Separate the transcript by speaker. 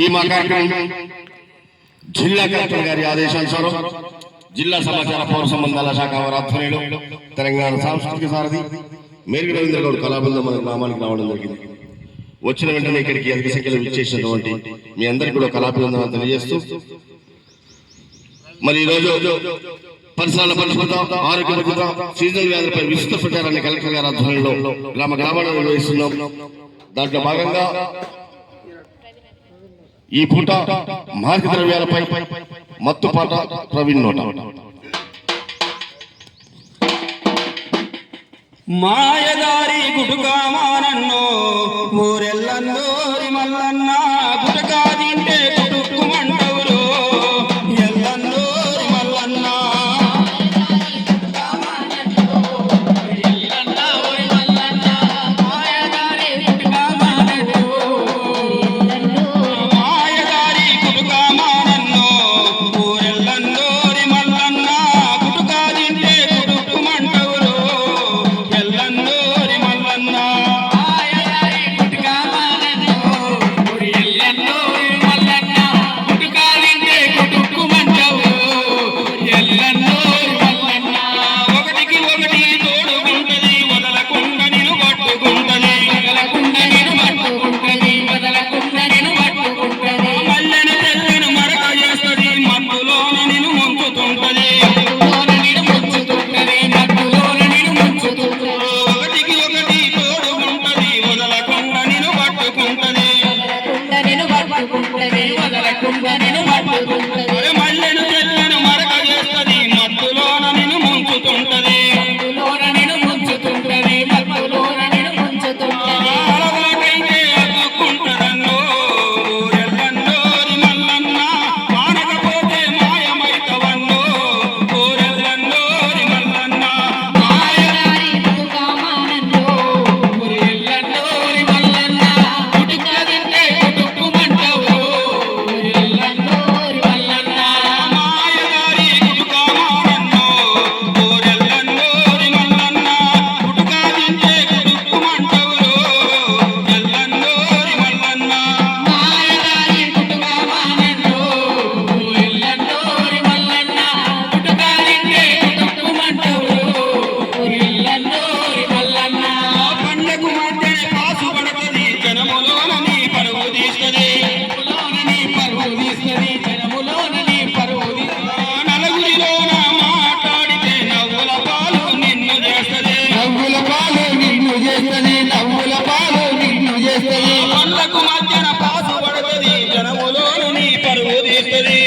Speaker 1: ఈ మా కార్యక్రమం జిల్లా కలెక్టర్ గారి ఆదేశానుసారం జిల్లా సమాచార పౌర సంబంధాల శాఖ వారి ఆధ్వర్యంలో తెలంగాణ సాంస్కృతిక సారథి మేరుగు రవీంద్ర గౌడ్ కళాబృందం మన గ్రామానికి రావడం జరిగింది. వచ్చిన వెంటనే ఇక్కడికి అధిక సంఖ్యలో విచ్చేసినటువంటి మీ అందరికీ కూడా కళాబృందం తెలియజేస్తూ మరి ఈరోజు పరిసరాల పరిశుభ్రత, ఆరోగ్య భద్రత, సీజనల్ వ్యాధులపై విస్తృత ప్రచారాన్ని కలెక్టర్ గారి ఆధ్వర్యంలో గ్రామాలను నిర్వహిస్తున్నాం. దాంట్లో భాగంగా ఈ పూట మాదక ద్రవ్యాలపై మత్తుపాట ప్రవీణ్ నోట.
Speaker 2: మాయదారి గుటుకా మానన్నో ఊరెల్లన్నో మల్లన్న గుటకా తింటే గుటుక్కుమంటవురో ఎల్లన్నో మల్లన్న మాయదారి గుటుకా మానన్నో ఊరెల్లన్నో మల్లన్న గుటకా తింటే గుటుక్కుమంటవురో పళ్ళకు మధ్యన పాసు పడుతుంది జనములోను నీ పరువు తీస్తుంది.